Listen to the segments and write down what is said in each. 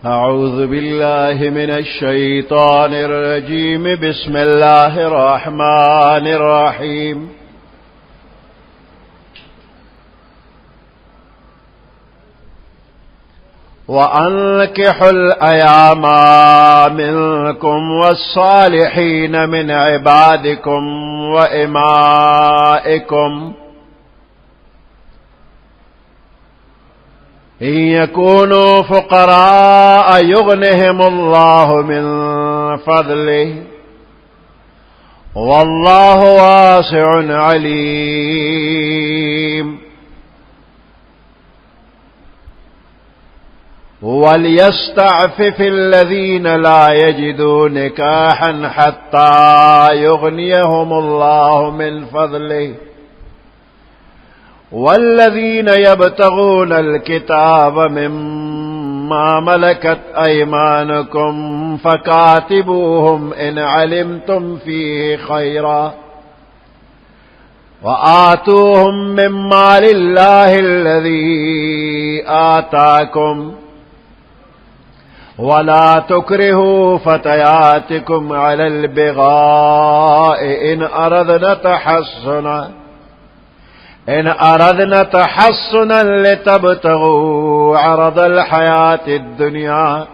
أعوذ بالله من الشيطان الرجيم. بسم الله الرحمن الرحيم. وأنكحوا الأيام منكم والصالحين من عبادكم وإمائكم إن يكونوا فقراء يغنهم الله من فضله والله واسع عليم. وليستعفف الذين لا يجدون نكاحا حتى يغنيهم الله من فضله والذين يبتغون الكتاب مما ملكت أيمانكم فكاتبوهم إن علمتم فيه خيرا وآتوهم مما لله الذي آتاكم ولا تكرهوا فتياتكم على البغاء إن أردنا تحصنا لتبتغوا عرض الحياة الدنيا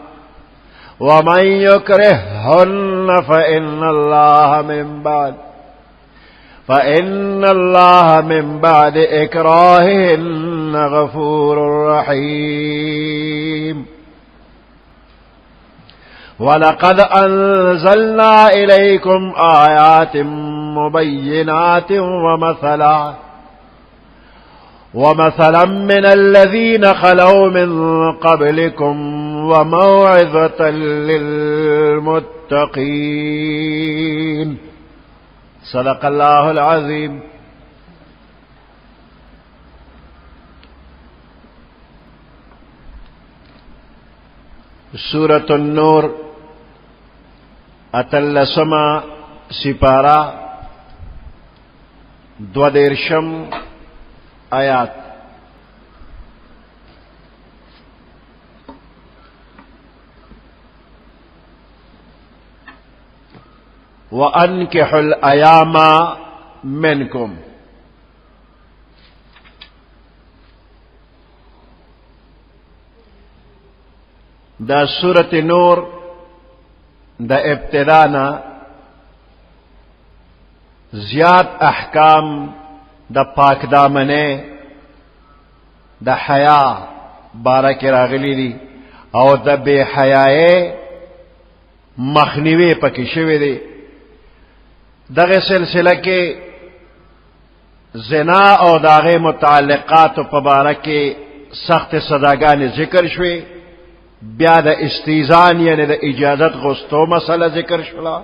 ومن يكرههن فإن الله من بعد إكراههن غفور رحيم. ولقد أنزلنا إليكم آيات مبينات ومثلا من الذين خلوا من قبلكم وموعظة للمتقين. صدق الله العظيم. سورة النور اتلسما سپارہ 22 آیات. وَأَنْكِحُوا الْأَيَامَ مِنْكُمْ. دا سورة نور دا ابتدانا زیاد احکام دا پاک دامنے دا حیا بارک راغلی دی او دا بے حیائے مخنیوے پکی شوی دی. دغه سلسلہ کے زنا او داغے متعلقات و پبارک سخت صداگان ذکر شوی. بیا دا استیزان یعنی دا اجازت غستو مسئلہ ذکر شلا.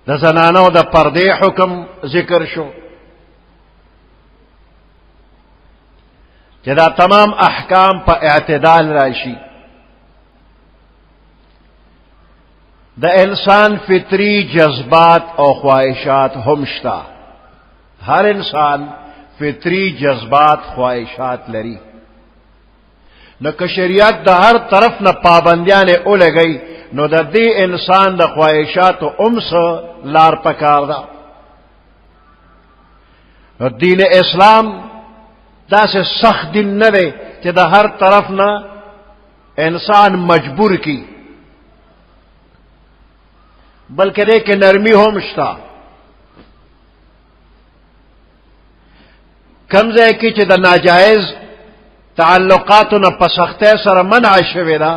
دا زنانو دا پردے حکم ذکر شو. کہ دا تمام احکام پا اعتدال راشی. دا انسان فطری جذبات او خواہشات ہمشتا. ہر انسان فطری جذبات خواہشات لری. نو که شریعت دا ہر طرف نہ پابندیاں نے اولے گئی نو دا دی انسان دا خواہشات و امس لار پکار دا. نو دین اسلام دا سے سخت دین نہ دے کہ دا ہر طرف نہ انسان مجبور کی بلکہ دے کہ نرمی ہو مشتا. کمزے کی چھ دا ناجائز تعلقاتو نا پسختے سر منع شوی دا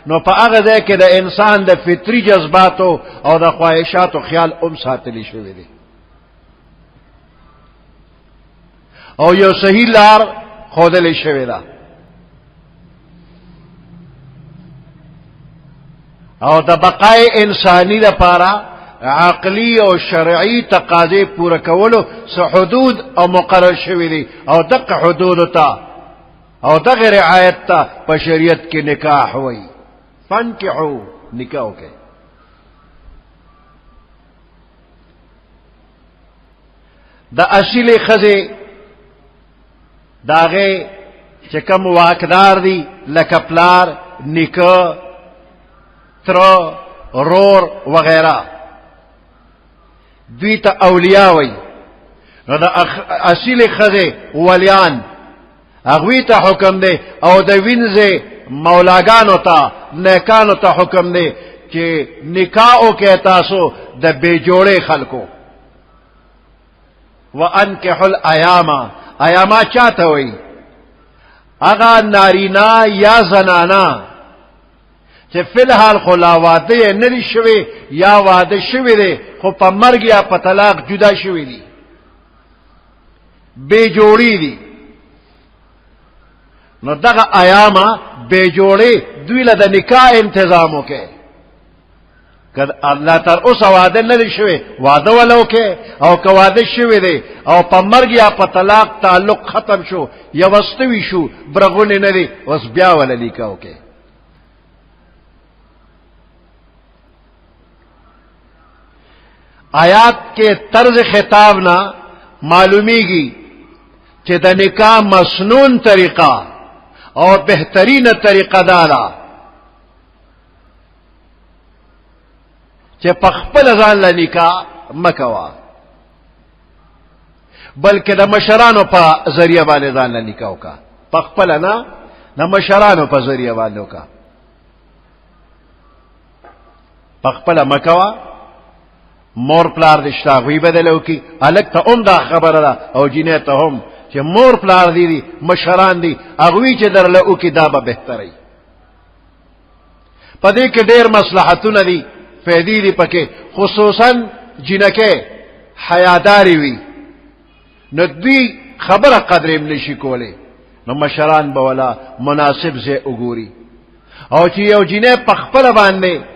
نو پا اغدے کہ دا انسان دا فطری جذباتو او دا خواہشاتو خیال ساتلی شوی دی او یو صحیح لار خودلی شوی دا او دا بقای انسانی دا پارا عقلی او شرعی تقاضی پورا کولو سا حدود او مقرر شوی دی او دق حدودو تا او دغه رعایت تا په شریعت کې نکاح وای. فانکحو نکاح کے دا اصیل خزے داغے چې کوم واکدار دي لکه پلار نیکه تر رور وغیرہ دوی ته اولیاء وي نو د اصیل خزه ولیان هغوی ته حکم دی او د وینځه مولاګانو ته نیکانو ته حکم دی چې نکاح وکړئ تاسو د بې جوړې خلکو وانکحوا الایاما چاته وي هغه نارینا یا زنانا چې فی الحال خو لا واده نه دي شوي یا واده شوي دی خو په مرګ یا په طلاق جدا شوي دي بې جوړې دي نو دغه ایاما بې جوړې دوی له د نکاح انتظام وکړي که الله تر اوسه واده نه دی شوی واده ولا وکړي او که واده شوی دی او په مرګ یا په طلاق تعلق ختم شو یا واستوي شو برغونې نه دی اوس بیا ولا لیکه وکړي آیات کے طرز خطاب نہ معلومیږي چې د نکاح مسنون طریقہ اور بہترین طریقہ دادا چې پخپل ځان له نکاح مکوا بلکې د مشرانو په ذریعہ باندې ځان له نکاح وکا پخپل نه د مشرانو په ذریعہ باندې وکا پخپل مکوا مور پلار دشتا غوی بدلو کی الک ته دا خبره ده او جنې ته هم چې مور پلار دي مشران دي اغوی چې درله او کی دا به بهتري پدې کې ډېر مصلحتونه دي فائدې دي پکې خصوصا جنکه حیاداری وي نو دوی خبره قدرې نشي کوله نو مشران به ولا مناسب زه وګوري او چې یو جنې پخپل باندې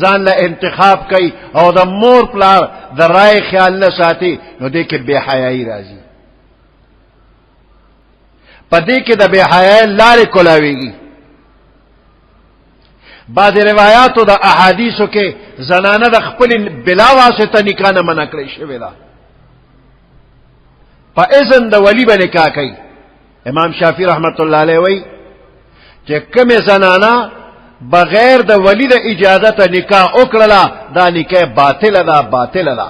ځان له انتخاب کوي او د مور پلار د رائے خیال نه ساتي نو دې کې بے حیايي راځي پدې کې د بے حیايي لارې کولاويږي بعض روایاتو د احادیثو کې زنانه د خپل بلا واسطه نکاح نه منع کړی شوی ده په اذن د ولی باندې نکاح کوي امام شافعی رحمت الله علیه وی چې کومه زنانه بغیر د ولی د اجازت نکاح وکړه دا نکاح باطل ده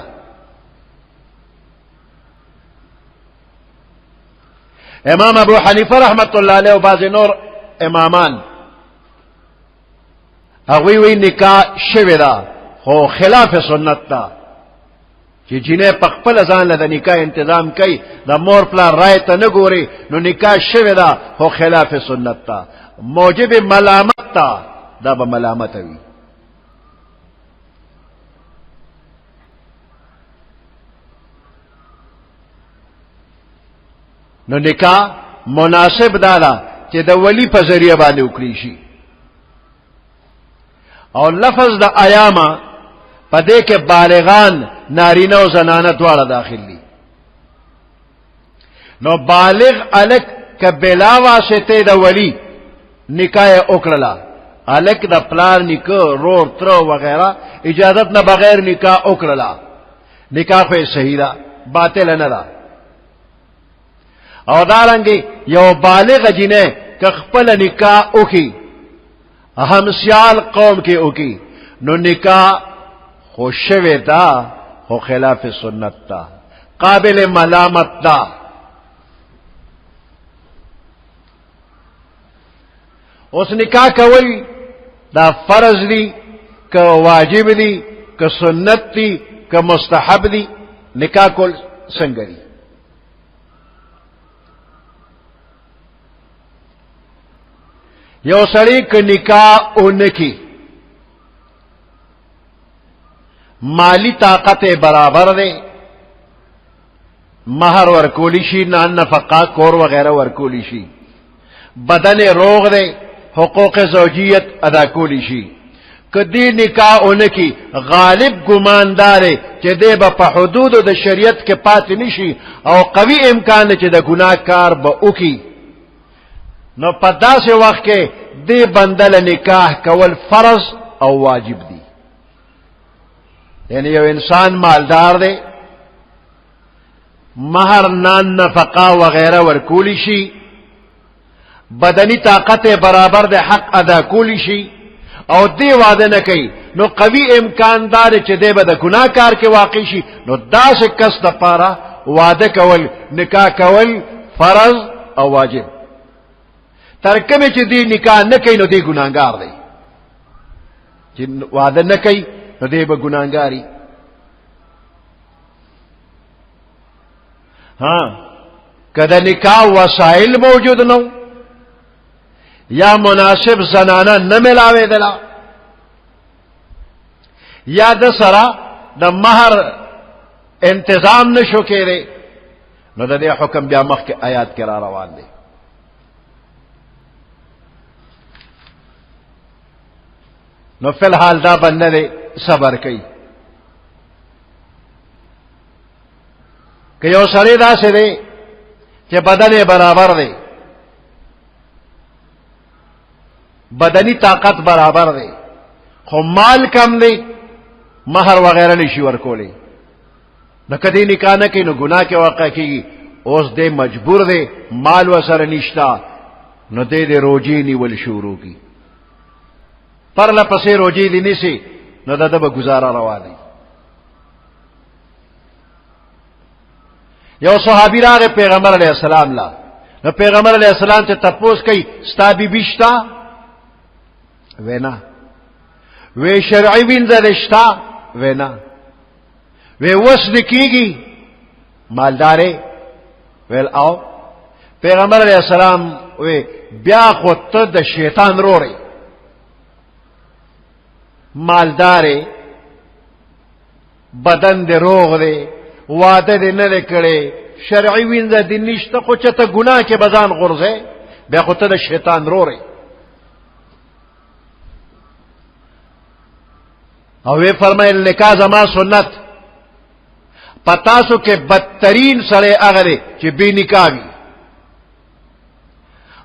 امام ابو حنیفه رحمت الله علیه او بعض نور امامان هغوی وی نکاح شوی ده خو خلاف سنت ده چې جنې په خپل ځان له نکاح تنظیم کوي د مور پلار رائے ته نه ګوري نو نکاح شوی ده خو خلاف سنت ده موجب ملامت ده دا به ملامت وي نو نکاح مناسب دا چې د ولی په ذریعہ باندې وکړي شي او لفظ د ایاما په دې کې بالغان نارینه او زنانه دواړه داخل دي نو بالغ الک ک بلا واسطه د ولی نکاح وکړه الک د پلار نکاح رور تر وغیرہ اجازت نه بغیر نکاح وکړه نکاح خو صحیح ده باطل نه ده او دارنګي یو بالغ جنې ک خپل نکاح وکي همسیال قوم کې وکي نو نکاح خوشوي ده خو خلاف سنت ده قابل ملامت ده اوس نکاح کوي دا فرض دي که واجب دي که سنت دي که مستحب دي نکاح کول څنګه دي یو سړی که نکاح اونکی مالی طاقت برابر ده مہر ورکولی شي نان نفقه کور وغیرہ ورکولی شي بدن روغ ده حقوق زوجیت ادا کولی شي کدی نکاح اونکی غالب ګماندار چې دی په حدود د شریعت کې پات نشي او قوي امکان چې د ګناه کار به وکي نو په داسې وخت کې دی بندل نکاح کول فرض او واجب دي یعنی یو انسان مالدار دی مہر نان نفقه وغیرہ ورکولی شي بدنی طاقت برابر د حق ادا کولی شي او دی واده نه کوي نو قوي امکان دار چې دی به د ګناه کار کې واقع شي نو داسې کس د پاره واده کول نکاح کول فرض او واجب تر کومه چې دی نکاح نه کوي نو دی ګناهګار دی چې واده نه کوي نو دی به ګناهګاری ها کله نکاح وسایل موجود نو یا مناسب زنانه نه ملاوي دلا یا د سره د مہر انتظام نشو کېره نو د دې حکم بیا مخ کې آیات کې را روان دي نو فی الحال دا بنده صبر کوي که یو سړی داسې دی چې بدن برابر دی بدنی طاقت برابر دی خو مال کم دی مہر وغیرہ نشي ورکولی نو کدی نکاح نه کوي نو ګناه کې واقع کیږي اوس دې مجبور دی مال وسره نشتا نو دې روجي نیول شروع کی پر لپسې روجي دی نسی نو دغه به گزاره روانه یو صحابي راغی پیغمبر علیه السلام لا نو پیغمبر علیه السلام ته تپوس کوي ستا بیبي شتا وینا وی شرعی وینځه شتا وینا وی وس نکیږي مالدارې ویل او پیغمبر علیه السلام وی بیا خو ته د شیطان روري مالدارې بدن دې روغ دی واده دې نه کړي شرعي وینځه دې نشته خو چې ته ګناه کې بزان غرزه بیا خو ته د شیطان روري او وی فرمایل نکاح زما سنت پتاسو کې بدترین سره هغه دی چې بے نکاح وي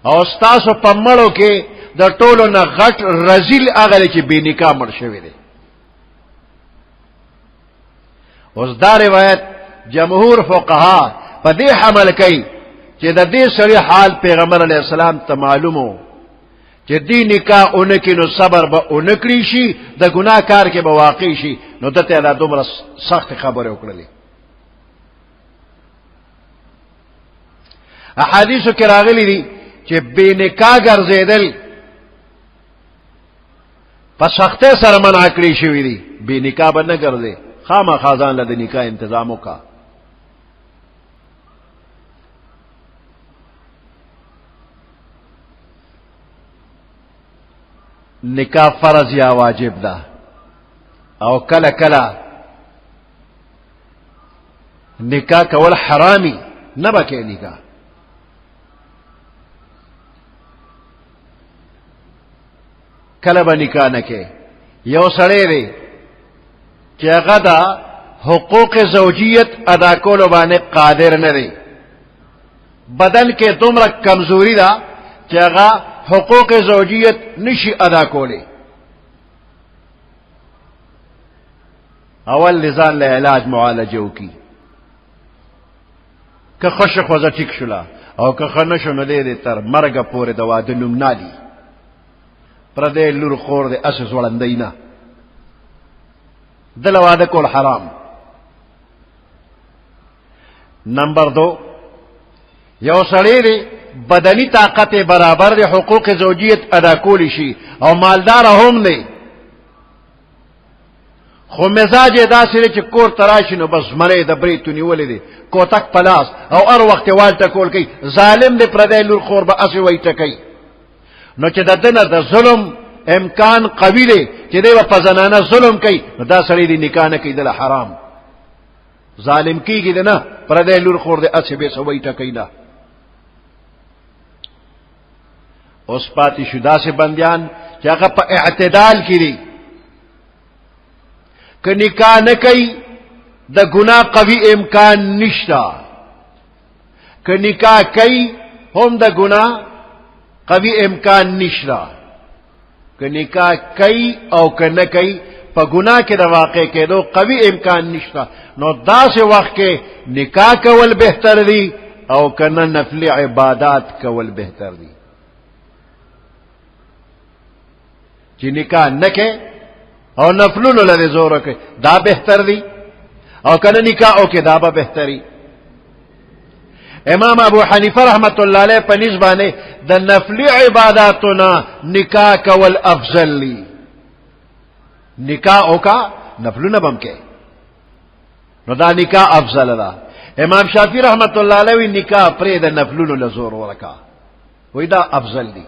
او تاسو په مړو کې د ټولو نه غټ رزیل هغه دی چې بے نکاح مړ شوی دی اوس دا روایت جمهور فقها په دې حمل کوي چې د دې سړي حال پیغمبر علیه السلام ته معلومو چې دې نکاح اونکې نو صبر به اونکړي شي د ګناه کار کې به واقع شي نو دته دا دومره سخت خبره وکړلې احادیثو کې راغلي دي چې بې نکاح ګرځېدل په سختۍ سره منع کړی شوي دي بې نکاح به نه ګرځې خامخا ځان له د نکاح انتظام وکړه نکاح فرض یا واجب ده او کله کله نکاح کول حرامي نه بکې نکاح کله به نکاح نه کې یو سړی دی چې هغه د حقوق زوجیت ادا کولو باندې قادر نه دی بدن کې دومره کمزوري ده چې هغه حقوق زوجیت نشي ادا کولی اول لزان له علاج معالجه وکي که خوش خوځه ټیک شولا او که خنه شو نه دې تر مرګ پورې د واده نوم نالي پر دې لور خور دې اساس وړاندینا دل واده کول حرام نمبر 2 یو سړی دی بدنی طاقت برابر دی حقوق زوجیت ادا کولی شي او مالدار هم دی خو مزاج داسې چې کور تراشي نو بس مړې د بریتو نیولې دي کوتک پلاس او هر وخت والته کول کوي ظالم دی پر دې لور خور به اسی وای ټکای نو چې د دنه د ظلم امکان قوی دی چې دی په زنانه ظلم کوي نو دا سړی دی نکاح نه کوي د حرام ظالم کیږي نه پر دې لور خور دې اسی به سوي ټکای نه اوس پاتې شو داسې بندیان چې هغه په اعتدال کې دي که نکاح نه کوي د ګناه قوي امکان نشتا که نکاح کوي هم د ګناه قوي امکان نشتا که نکاح کوي او که نه کوي په ګناه کې د واقع کېدو قوي امکان نشتا نو داسې وخت کې نکاح کول بهتر دي او کنه نفل عبادات کول بهتر دي چې نکاح نکې او نفلونو لري زور کوي دا بهتر دی او کنه نکاح او کې دا به بهتري امام ابو حنیفه رحمت الله علیه په نسبانه د نفلی عبادتنا نکاح کول افضل لی نکاح او کا نفلونه بم کې نو دا نکاح افضل ده امام شافعی رحمت الله علیه نکاح پرې د نفلونو لزور ورکا وای دا افضل دی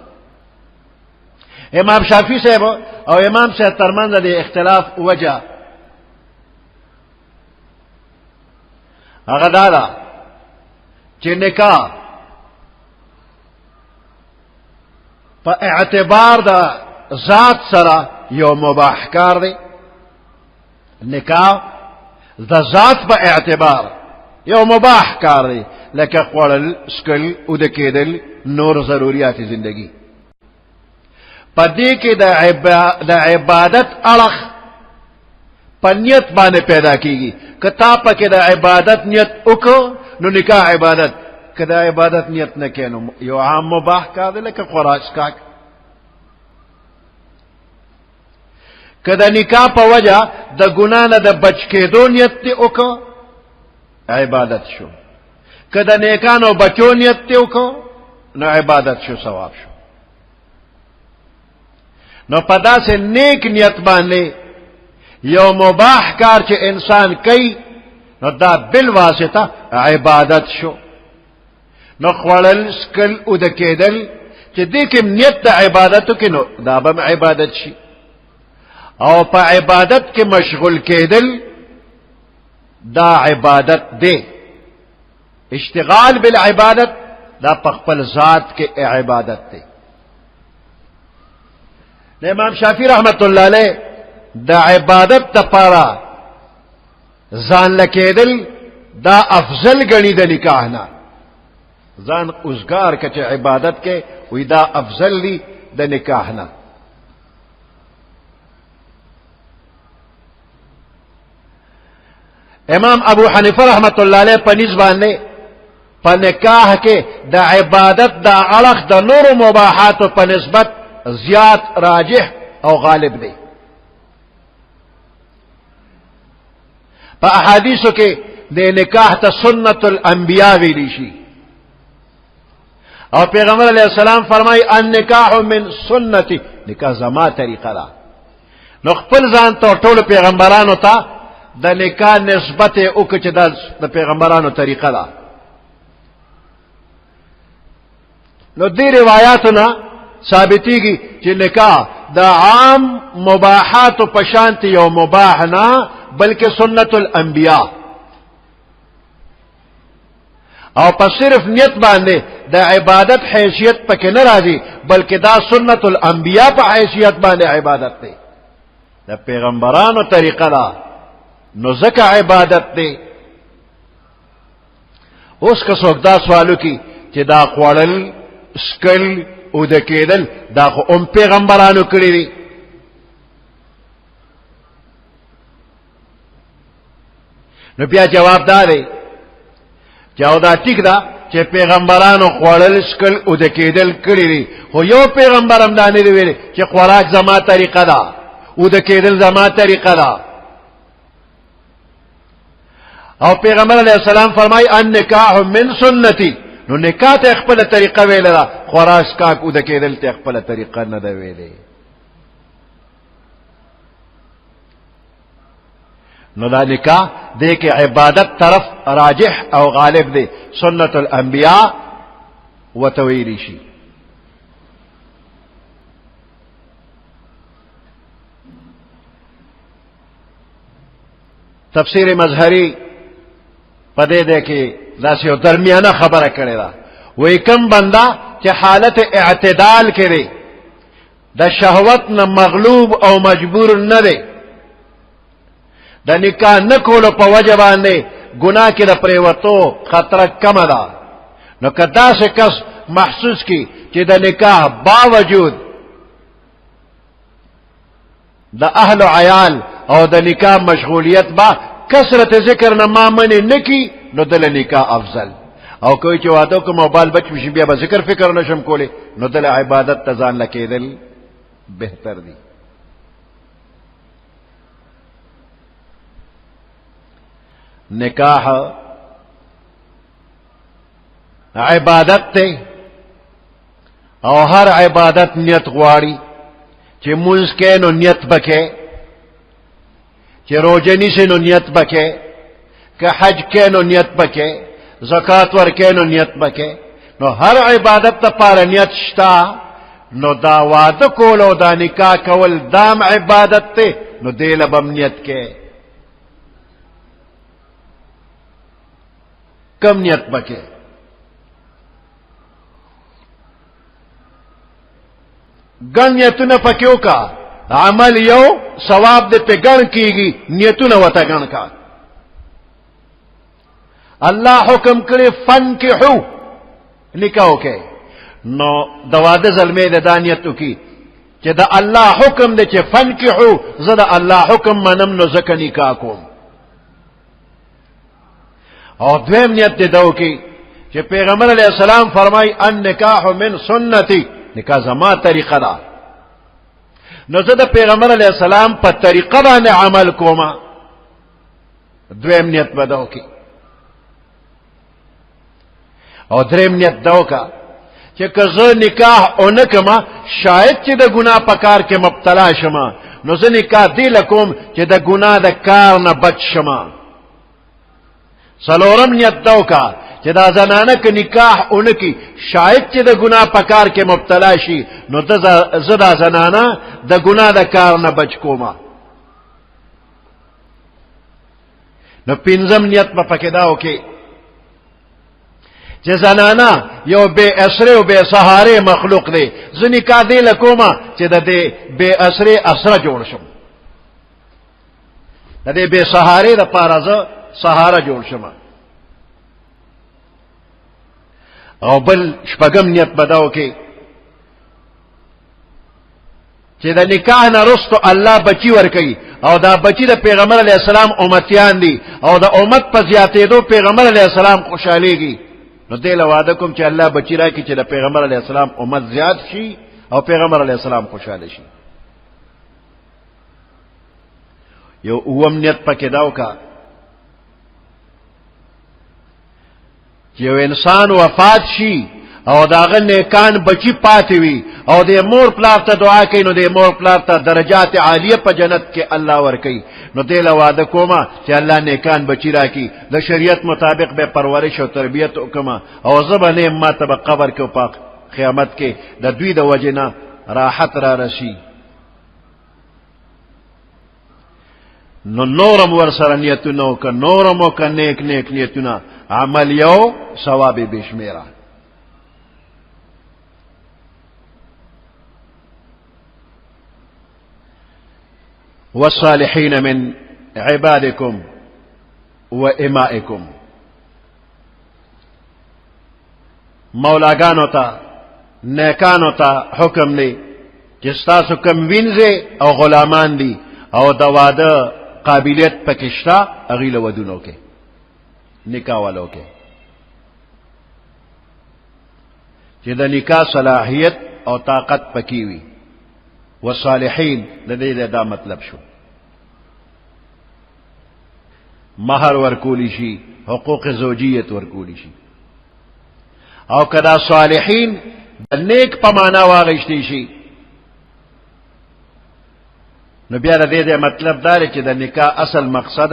امام شافعی صاحب او امام صاحب ترمنځ د اختلاف وجه هغه دا چې نکاح په اعتبار د ذات سره یو مباح کار دی نکاح د ذات په اعتبار یو مباح کار دی لکه خوړل سکل او د کېدل نور ضرورت زندگی پدې کې د عبادت اړخ په نیت باندې پیدا کیږي کتا پکې د عبادت نیت وکړو نو نکاح عبادت کدا عبادت نیت نه کینو یو عام مباح کار دی لکه خوراک سکاک کدا نکاح په وجه د ګنا نه د بچ کېدو نیت ته وکړو عبادت شو کدا نیکانو بچو نیت ته وکړو نو عبادت شو ثواب شو نو پدا سے نیک نیت باندې یو مباح کار چې انسان کوي نو دا بالواسطه عبادت شو نو خوړل سکل او د کېدل چې دې کې نیت د عبادتو کې نو دا به عبادت شي او په عبادت کې مشغول کېدل دا عبادت دی اشتغال بالعبادت دا په خپل ذات کې عبادت دی امام شافعی رحمت الله علیه دا عبادت لپاره ځان لکېدل دا افضل غني د نکاح نه ځان اوسګار کچ عبادت کې وې دا افضل دی د نکاح نه امام ابو حنیفه رحمت الله علیه په نسبانه په نکاح کې د عبادت د اړخ د نور مباحات په نسبت زیات راجح او غالب دی په احادیثو کې د نکاح ته سنت الانبیاء ویل شي او پیغمبر علیہ السلام فرمای ان نکاح من سنتی نکاح زما طریقه ده نو خپل ځان ته ټول پیغمبرانو ته د نکاح نسبت او چې د پیغمبرانو طریقه ده نو دې روایتونه ثابتيږي چې نکاح د عام مباحات په شانت یو مباح نه بلکې سنت الانبیاء او په صرف نیت باندې د عبادت حیثیت پکې نه راځي بلکې دا سنت الانبیاء په حیثیت باندې عبادت دی د پیغمبرانو طریقه ده نو ځکه عبادت دی اوس که څوک دا سوالو کی چې دا خوړل سکل او د کېدل دا خو پیغمبرانو کړی دي نو بیا جواب دی چې دا ټیک ده چې پیغمبرانو خوړل سکل او د کېدل کړی دي خو یو پیغمبر هم دا نه دی ویلي چې خوراک زما طریقه ده او د کېدل زما طریقه ده او پیغمبر علیہ السلام فرمای ان نکاح من سنتی نو نکاح ته خپل طریقه ویل را خوراک کا کو د کېدل ته خپل طریقه نه ده ویلې نو دا نکاح دې کې عبادت طرف راجح او غالب دی سنت الانبیاء وتویل شي تفسیر مظهری پدې ده کې داسې یو درمیانه خبره کړې ده وای کوم بندا چې حالت اعتدال کړي د شهوت نه مغلوب او مجبور نه دی د نکاح نه کولو په وجه باندې ګناه کې د پریوتو خطر کم ده نو کدا سے کس محسوس کی چې د نکاح باوجود د اهل عیال او د نکاح مشغولیت با کثرت ذکر نه مامنه نکی نو دل نکاح افضل او کوئی چې واده کوم موبایل بچ شي بیا به ذکر فکر نشم کوله نو دل عبادت تزان لکېدل بهتر دی نکاح عبادت تے او ہر عبادت نیت غواړي چې مونږ کې نو نیت بکې چې روزه نیسې نو نیت بکې که حج کې نو نیت بکې زکات ورکې نو نیت بکې نو هر عبادت لپاره نیت شتا نو دا واده کول او دا نکاح کول دام عبادت ته نو دې لبم نیت کې کم نیت بکې ګڼ نیتونه پکې وکا عمل یو ثواب دې په ګڼ کیږي نیتونه وته ګڼ کا الله حکم کړي فنکحو نکاح وکي نو د واده زلمې د دانیتو کی چې د الله حکم دې چې فنکحو زه د الله حکم منم نو زکه نکاح کوم او دویم نیت دې دو کی چې پیغمبر علیه السلام فرمای ان نکاح من سنتي نکاح زما طریقه ده نو زه د پیغمبر علیه السلام په طریقه باندې عمل کوم دویم نیت بدو کی او دریم نیت دو کا چې کزه نکاح اونکما شاید چې د ګناه په کار کې مبتلا شمه نو زه نکاح دی لکوم چې د ګناه د کار نه بچ شمه سلورم نیت دو کا چې دا زنانه که نکاح اونکی شاید چې د ګناه په کار کې مبتلا شي نو زه دا زنانه د ګناه د کار نه بچ کومه نو پنځم نیت په پکې دا وکي چې زنانا یو بے اسره او بے سهاره مخلوق دی زنی کا دی لکوما چې د دې بے اسره اسره جوړ شم د دې بے سهاره د پاره ز سهاره جوړ شم او بل شپږم نیت بداو کې چې د نکاح نه رستو الله بچی ورکي او دا بچی د پیغمبر علی السلام امتیان دي او د امت په زیاتېدو پیغمبر علی السلام خوشاليږي نو دې له وعده کوم چې الله بچی راکړي چې د پیغمبر علی السلام امت زیات شي او پیغمبر علی السلام خوشاله شي یو اوم نیت پکې داو کا چې یو انسان وفات شي او داغه نیکان بچی پاتې وي او د مور پلار ته دعا کوي نو د مور پلار ته درجات عالیه په جنت کې الله ورکي نو دې له وعده کومه چې الله نیکان بچی راکړي د شریعت مطابق به پرورش او تربیت وکما او زبنه ماته په قبر کې په قیامت کې د دوی د وجنه راحت را رسی نو نورم ورسره نیتونه او ک نورم او ک نیک نیتونه عمل یو ثواب بشمیره والصالحين من عبادكم وإمائكم مولاګانو ته نیکانو ته حکم دی چې تاسو کوم وینځي او غلامان دي او د واده قابلیت پکښتا اغیله ودونو کې نکاح والو کې چې د نکاح صلاحیت او طاقت پکې وي والصالحین د دې دا مطلب شو مہر ورکولی شي حقوق زوجیت ورکولی شي او کدا صالحین د نیک په معنا واغشتي شي نو بیا د دې مطلب دا چې د نکاح اصل مقصد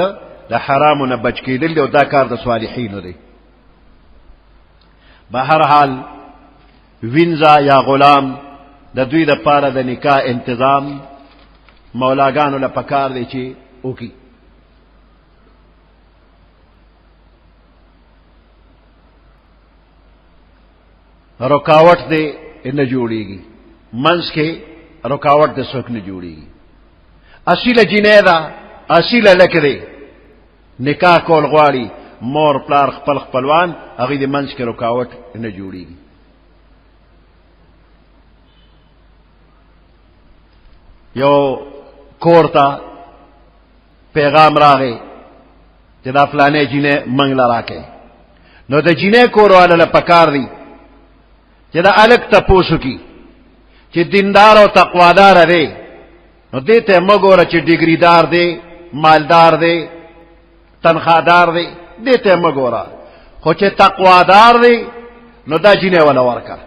د حرام نه بچ کېدل او دا کار د صالحین دی به هر حال وینځا یا غلام د دوی د پاره د نکاح انتظام مولاګانو له پکار دی چې وکي رکاوټ دې نه جوړيږي منځ کې رکاوټ د څوک نه جوړيږي اصل جنې دا اصل لکه دی نکاح کول غواړي مور پلار خپل خپلوان هغه د منځ کې رکاوټ نه جوړيږي یو کورتا پیغام راغی چې دا فلانه جنې منګل راکې نو د جنې کورواله له پکار دی چې دا الک تاسو کی چې دیندار او تقوادار دی نو دې ته مګوره چې ډیګری دار دی مالدار دی تنخوادار دی دیتے مگورا خو چې تقوادار دی نو دا جینه ولا ورکا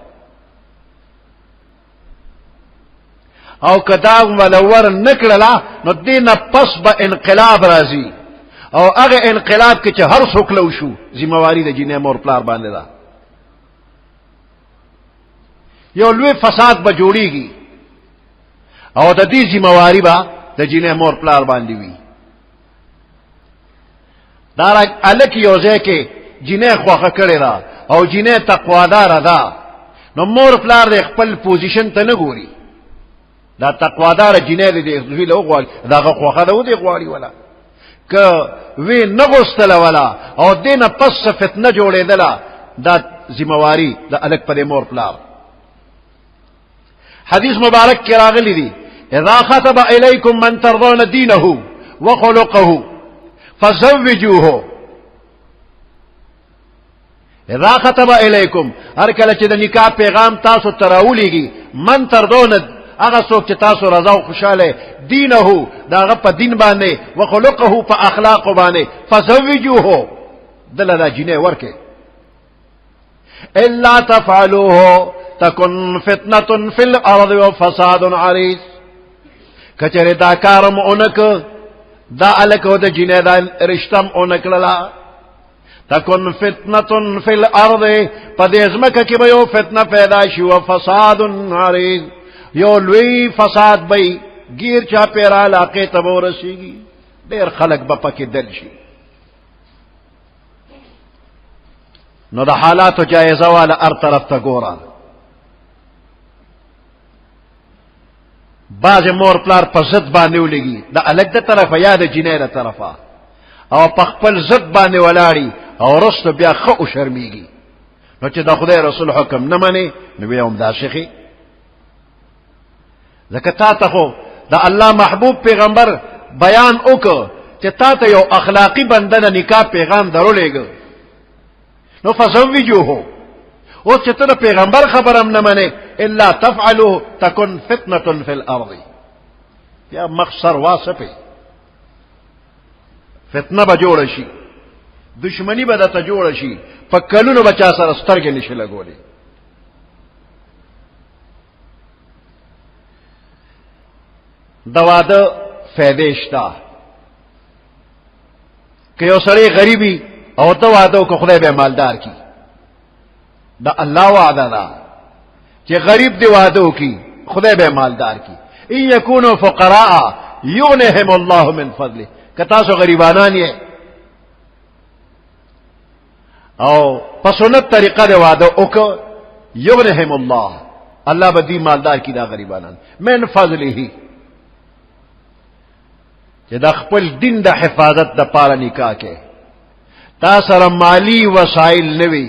او کدا ولور نکړلا نو دینه پس به انقلاب راځي او هغه انقلاب کې چې هر څوک لو شو ذمہواری د جینه مور پلار باندې ده یو لوی فساد به جوړیږي او د دې ذمہواری به د جینه مور پلار باندې وي دا الک یو ځای کې جینه خوخه کړی دا او جینه تقوادار ده نو مور پلار د خپل پوزیشن ته نه ګوري دا تقوادار جینه دې ځوی له غواړي دا خوخه ده و دې غواړي ولا که وی نغستل ولا او دینه پس فتنه جوړېدله دا ذمہواری د الک پر مور پلار حدیث مبارک کې راغلی دی اذا خطب الیکم من ترضون دینه وخلقه فزوجوه اذا خطب الیکم هر کله چې د نکاح پیغام تاسو تراولیږي من ترضون هغه څوک چې تاسو رضا او خوشاله دینه داغه په دین باندې وخلقه په اخلاق باندې فزوجوه دلته جنې ورکه الا تفعلوه تكن فتنه في الارض وفساد عريض کچره دا کارم اونک دا الکو د جنې دا رشتم اونکلا تكن فتنه في الارض پدېزمکه کې به یو فتنه پیدا شي او فساد عريض یو لوی فساد بی گیر چا پیرا علاقے تبو رسیگی دیر خلق با پکی دل شي نو دا حالاتو جائزه والا ار طرف تا گورا باز مور پلار پا زد بانیو لگی دا الگ دا طرفا یا دا جنه دا طرفا او پا خپل زد بانی ولاری او رستو بیا خو شرمیگی نو چه دا خدای رسول حکم نمانی نو بیا هم دا شخی ځکه تا ته خو د الله محبوب پیغمبر بیان وکړ چې تا ته یو اخلاقی بنده د نکاح پیغام درولېږي نو فزوجوه اوس چې ته د پیغمبر خبرم نه منې الا تفعلوا تكن فتنه في الارض یا مخسر واسپه فتنه به جوړ شي دشمنی به د ته جوړ شي په کلونو بچا سره سترګې نشي لګولې د واده فائدې شته که یو سړی غریبي او ته واده وکړه خدای به مالدار کی دا الله وعده ده چې غریب دی واده وکړي خدای به مالدار کی ان یکونوا فقراء یغنیهم الله من فضله که تاسو غریبانان یې او په سنت طریقه دی واده وکړه یغنیهم الله الله به دې مالدار کی دا غریبانان من فضله چې د خپل دین د حفاظت د پاره نکاح کې تا سره مالی وسایل نوي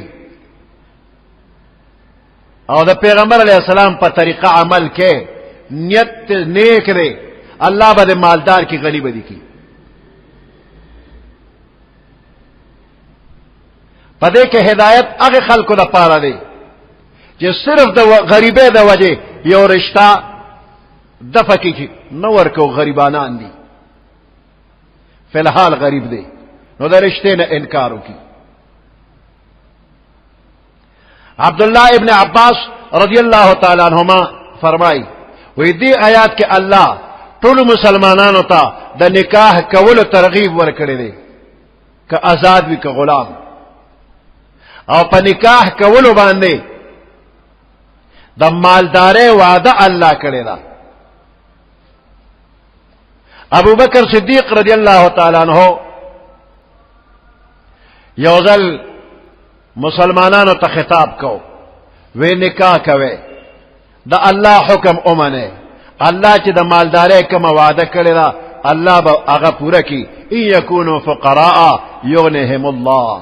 او د پیغمبر علیه السلام په طریقه عمل کې نیت نیک دی الله به مالدار کی غنی بدی کی پدې کې هدایت هغه خلکو د پاره دی چې صرف د غریبې د وجه یو رشتہ د فقې نو ورکو غریبانان دي فی الحال غریب دی نو دا رشتے نے انکارو کی عبداللہ ابن عباس رضی اللہ تعالی عنہما فرمائی وی دی آیات کے اللہ طول مسلمانانو تا دا نکاح کولو ترغیب ورکڑی دی کہ آزاد بھی کہ غلام او پا نکاح کولو باندے دا مالدارے وعدہ اللہ کڑی دا ابو بکر صدیق رضی اللہ تعالیٰ عنہ یوزل مسلمانانو ته خطاب کو وی نکاح کوي دا الله حکم اومنه الله چې د مالدارۍ کوم وعده کړی دا الله به هغه پوره کی ان یکونوا فقراء یغنیهم الله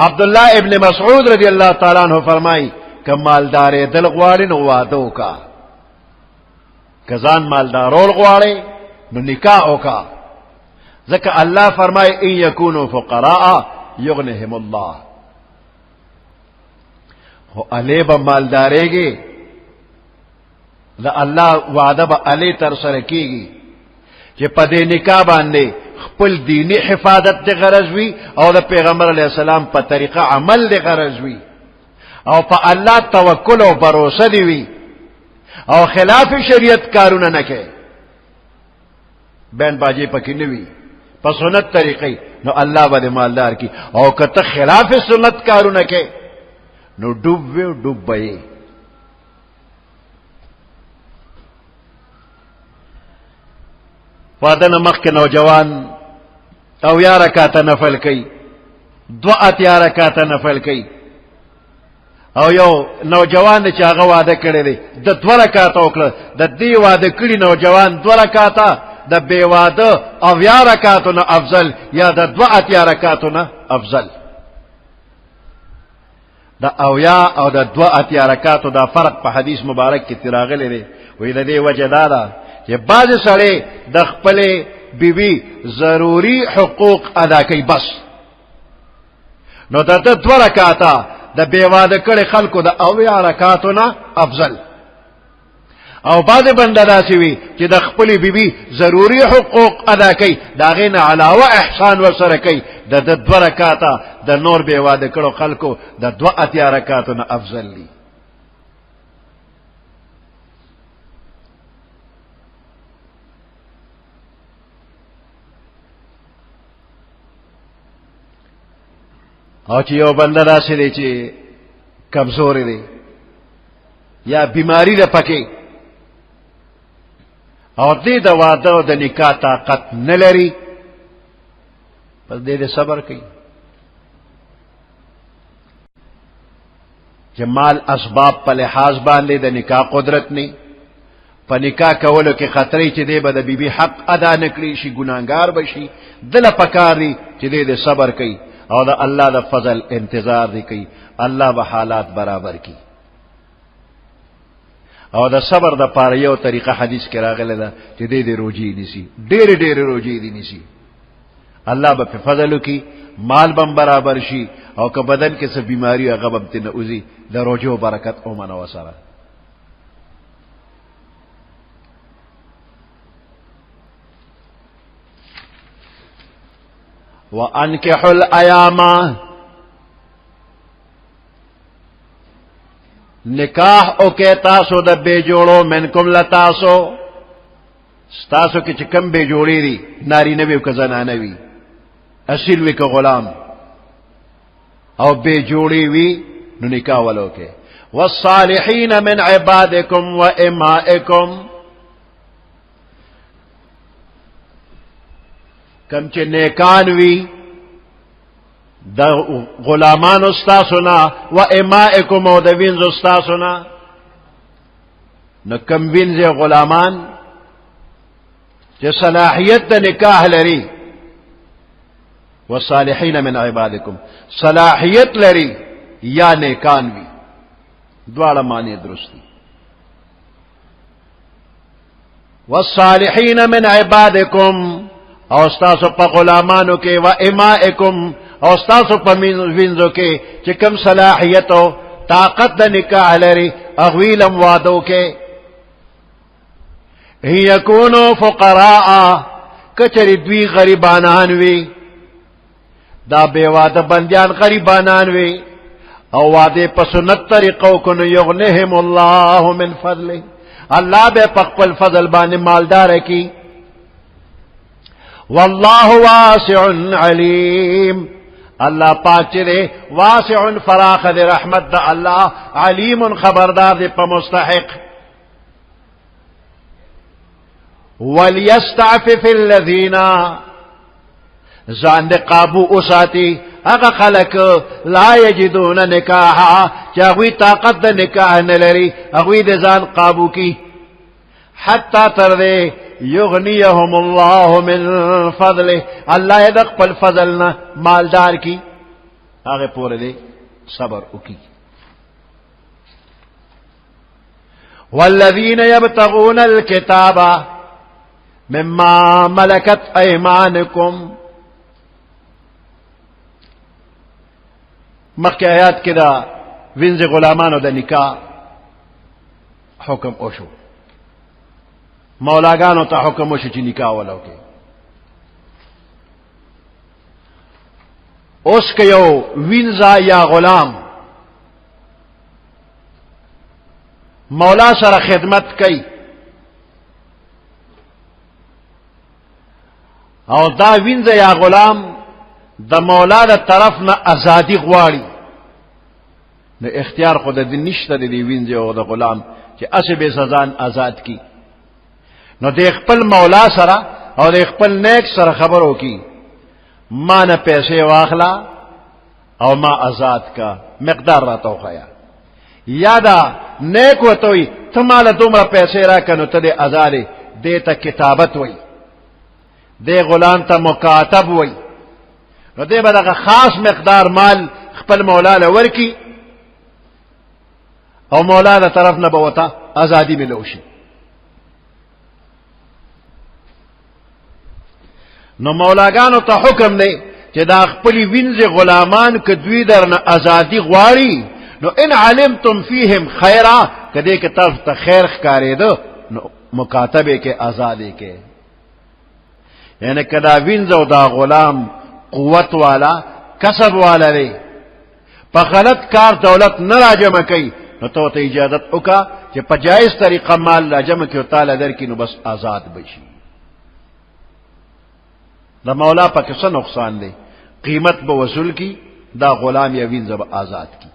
عبداللہ ابن مسعود رضی اللہ تعالیٰ عنہ فرمائی کہ مالدارے دل غواړي نو واده وکا کزان مالدارول غواړي نو نکاح وکا ځکه الله فرمای ان یکونوا فقراء یغنیهم الله خو علی به مالدارېږي دا الله وعده به علی تر سره کیږي چې په دې نکاح باندې خپل دینی حفاظت دی غرض وی او د پیغمبر علیہ السلام په طریقه عمل دی غرض وی او په الله توکل او باور دی وی او خلاف شریعت کارونه نه کوي بین باجی پکې نه وی په سنت طریقې نو الله به مالدار کی او کته خلاف سنت کارونه کوي نو ډوب وی ډوب وي وادن مخک نوجوان او یا رکعت نفل کوي دو اتیا رکعت نفل کوي او یو نوجوان چې هغه واده کړی دی د دو رکعت وکړه د دې واده کړي نوجوان دو رکعت د بے واده او یا رکعتونه افضل یا د دو اتیا رکعتونه افضل دا او یا او د دو اتیا رکعتو دا فرق په حدیث مبارک کې تراغلی دی وی د دې وجه دا ده چې بعض سړی د خپل بیبي ضروری حقوق ادا کوي بس نو د دو رکعاته د بے واده کړي خلکو د او یا رکعاتونه افضل او بعض بنده داسې وي چې د خپل بیبي ضروری حقوق ادا کوي دا غینه علاوه احسان ورسره کوي د دو رکعاته د نور بے واده کړو خلکو د دو اتیا رکعاتونه افضل دي او چې یو بنده داسې دی چې کمزوري دی یا بیماری ده پکې او دې د واده او د نکاح طاقت نه لري پس دې صبر کوي چې مال اسباب په لحاظ باندې د نکاح قدرت نه په نکاح کولو کې خطرې چې دې به د بیبي حق ادا نکړي شي ګناهګار بشي دله پکار دی چې دې صبر کوي او دا الله دا فضل انتظار دی کوي الله به حالات برابر کی او دا صبر دا پاره یو طریقه حدیث کې راغله ده چې دې روزي نيسي ډېر روزي دي نيسي الله به په فضل کی مال بم برابر شي او که بدن کې څه بیماری او غبم ته نوزي د روزو برکت او منو سره وَأَنْكِحُوا الْأَيَامَ نکاح او کې تاسو د بے جوړو منکم لتاسو تاسو کې چې کم بے جوړې دي ناری نه وي او زنانه وي اصل وي که غلام او بے جوړې وي نو نکاح ولو کې والصالحین من عبادکم وامائکم کم چې نیکان وی د غلامان استاسونا و امائکم او د وینز استاسونا نو کم وینز غلامان چې صلاحیت د نکاح لري والصالحین من عبادکم صلاحیت لري یا نیکان وی دواړه معنی درستی والصالحین من عبادکم او استاسو پا غلامانو کے و امائکم او استاسو پا وینزو کے چکم صلاحیتو طاقت دا نکاح لری اغویلم وادو کے ہی یکونو فقراء کچری دوی غریبانانوی دا بے واد بندیان غریبانانوی او وادے پا سنت طریقو کنو یغنہم اللہ من فضل اللہ بے پقبل فضل بان مالدار کی واللہ واسع علیم اللہ پاک چرے واسع فراخ دے رحمت دا اللہ علیم خبردار دے پا مستحق ولیستعفف الذین زان دے قابو اساتی اگا خلق لا یجدون نکاحا چاہوی طاقت دا نکاح نلری اگوی دے زان قابو کی حتی تردے یغنیہم اللہ من فضلہ اللہ یدق پل فضلنا مالدار کی آگے پورے دے صبر اکی والذین یبتغون الکتاب مما ملکت ایمانکم مخی آیات کی دا وینز غلامانو دا نکاح حکم اوشو مولاگانو تا حکم وشو چی نکاح ولو کے اوس که یو وینزا یا غلام مولا سره خدمت کوي او دا وینزا یا غلام د مولا د طرف نه ازادي غواړي نو اختیار خود د نشته د وینزا او د غلام چې اسه به سزان آزاد کی نو د خپل مولا سره او د خپل نیک سره خبرو کی ما نه پیسې واخلا او ما آزاد کا مقدار را توخیا یادا نیک وتوي ته مال دومره پیسې را کنو ته د آزادې دیتا کتابت وای دی غلام ته مکاتب وای نو دی به دغه خاص مقدار مال خپل مولا له ورکی او مولا د طرف نه به وته آزادی ملوشي نو مولاګانو ته حکم دی چې دا خپل وینځ غلامان ک دوی درنه آزادی غواړي نو ان علمتم فیهم خیرا کدی کې طرف ته خیر ښکارېده نو مکاتبه کې آزادی کې یعنی کدا وینځ او دا غلام قوت والا کسب والا دی په غلط کار دولت نه راجمه کوي نو ته اجازه وکا چې په جایز طریقه مال راجمه کوي تعالی درکې نو بس آزاد بشي دا مولا په څه نقصان دی قیمت به وصول کی دا غلام یا وینځ به آزاد کی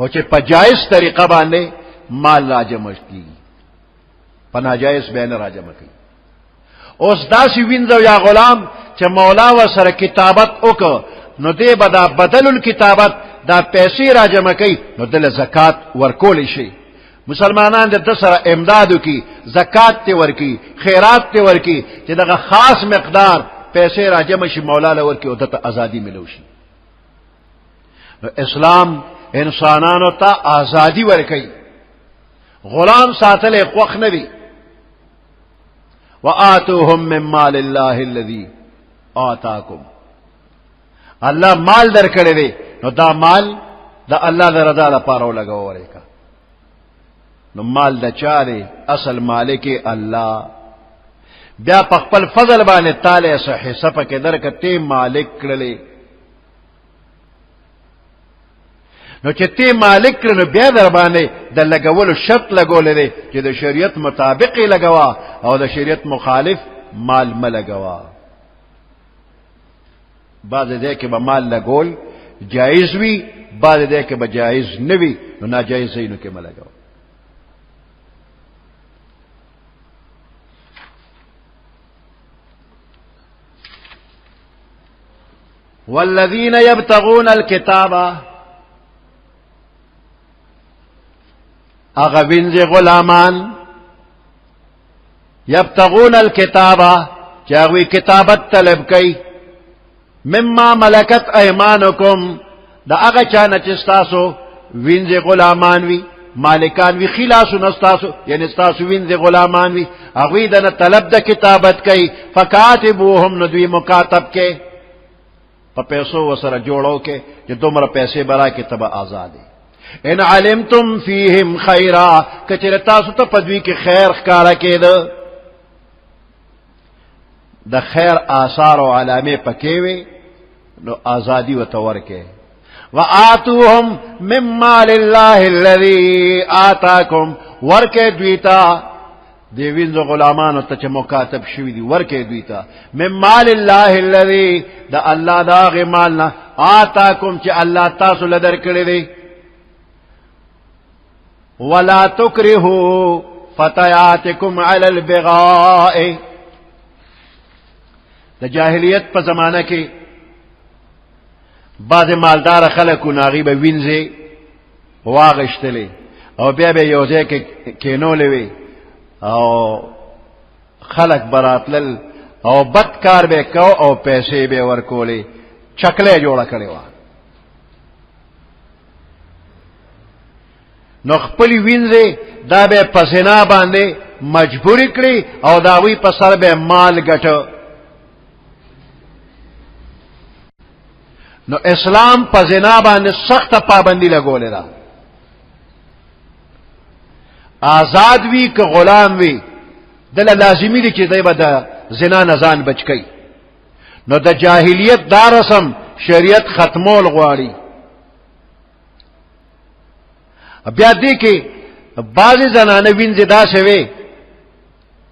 او چې په جایز طریقه باندې مال راجمه کیږي په ناجایز به نه راجمه کوي اوس داسې وینځ یا غلام چې مولا ورسره کتابت وکړ نو دی به دا بدل الکتابت دا پیسې راجمه کوي نو دل زکات ورکول شي مسلمانان د سره امدادو کی زکات ته ورکی خیرات ته ورکی چې دغه خاص مقدار پیسې راجمه شي مولا له ورکی او ته ازادي ملو شي نو اسلام انسانانو ته ازادي ورکي غلام ساتل خوخ نه وي وآتوهم من مال الله الذي آتاكم الله مال درکړي دی نو دا مال دا الله د رضا لپاره ولګوي کا نو مال د چا دی اصل مالک الله بیا په خپل فضل باندې تعالی سه حساب کې درکته مالک کړلې نو چې ته مالک کړنو بیا در باندې د لګولو شرط لګولې دی چې د شریعت مطابق لګوا او د شریعت مخالف مال ملګوا بعض دې کې به مال لګول جایز وي بعض دې کې به جایز نه وي نو ناجایز نه کې ملګوا والذین یبتغون الکتاب اغا وینځ غلامان یبتغون الکتابا چاوی کتابت طلب کئی مما ملکت ایمانکم دا اغا چانا چستاسو وینځ غلامان وی مالکان وی خلاصو نستاسو یعنی ستاسو وینځ غلامان وی اغوی دنا طلب دا کتابت کئی فکاتبوهم ندوی مکاتب کے پا پیسو وسر جوڑو کے جو دومره پیسے برا کے تبا آزادی ان علمتم فیہم خیرا کچر تاسو ته پدوی کی خیر ښکارا کېده د خیر آثار او علامه پکې وي نو آزادی وتورکه وآتوهم من مال الله الذي آتاكم ورکه دویتا دی وینځ غلامانو ته چې مکاتب شوی دی ورکه دویتا من مال الله الذي دا الله دا غمالنا آتاكم چې الله تاسو لدر کړی دی ولا تکرهوا فتياتكم على البغاء د جاهلیت په زمانہ کې بعض مالدار خلکو ناغي به وینځي واغشتلې او بیا به یو ځای کې کینولې وي او خلک براتل او بدکار به کو او پیسې به ورکولې چکلې جوړه کړې و نو خپل وینځي دا به پسینا باندې مجبوری کړی او دا وی په سر به مال ګټو نو اسلام په زنا باندې سخت پابندی لګولې ده آزاد وی که غلام وی دل لازمی دی چې دای به د زنا نه ځان بچ کی نو د جاهلیت دا رسم شریعت ختمول غواړي. بیا دې کې بعضې زنانه وینځي داسې وې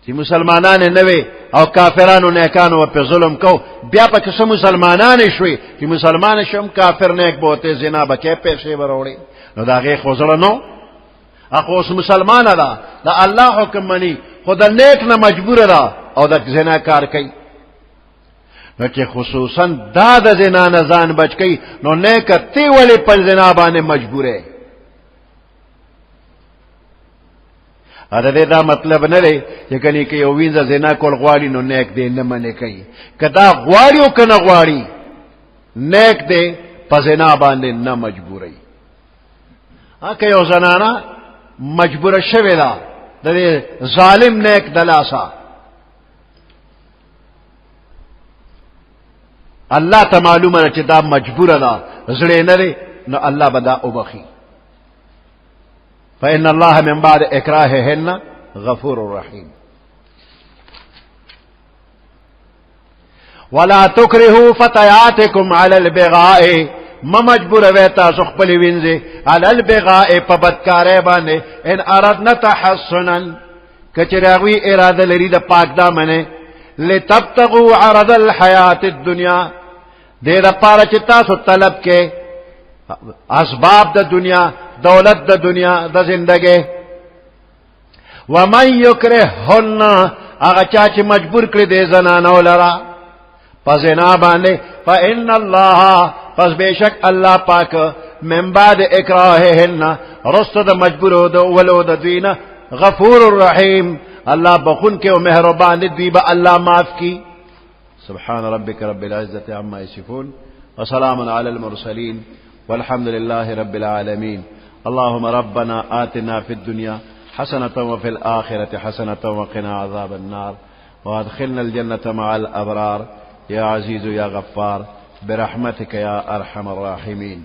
چې مسلمانان نه وې او کافرانو نیکانو په ظلم کو، بیا پکې څه مسلمانان شوي چې مسلمان شم کافر نیک بوته زنا بکې پیسې وروړي، نو دا هغې خو زړه نو اخو اوس مسلمانه ده د الله حکم مني خو د نیک نه مجبوره ده او د زنا کار کوي. نو چې خصوصا دا د زنا نه ځان بچ کوي نو نیکه تی ولې په زنا باندې مجبوره. دا دې دا مطلب نه دی چې کني کې یو وینځه زنا کول غواړي نو نیک دې نه منې کوي، که دا غواړي او که نه غواړي نیک دې په زنا باندې نه مجبوري. که یو زنانه مجبوره شوې ده د دې ظالم نیک د لاسه، الله ته معلومه ده چې دا مجبوره ده زړه نه دی، نو الله به دا وبخي. فإن الله من بعد إكراههن غفور رحيم. ولا تكرهوا فتياتكم على البغاء، ما مجبور ویتا سخپل وینځي على البغاء په بدکارۍ باندې ان اردنا تحصنا کچراوی اراده لري د پاک دامنه لتبتغوا عرض الحیات الدنیا دې د پاره چې تاسو طلب کې اسباب د دنیا دولت د دنیا د زندګۍ. ومن یکرهن هغه چا چې مجبور کړي دې زنانو لرا په زنا باندې فإن الله پس بیشک الله پاک من بعد اکراههن رست د مجبورو د ولو د دوینا غفور الرحیم الله بخون کې او مهربان دی به الله معاف کی. سبحان ربك رب العزة عما يصفون وسلام على المرسلين والحمد لله رب العالمين. اللهم ربنا آتنا في الدنيا حسنة وفي الآخرة حسنة وقنا عذاب النار وادخلنا الجنة مع الأبرار يا عزيز يا غفار برحمتك يا أرحم الراحمين.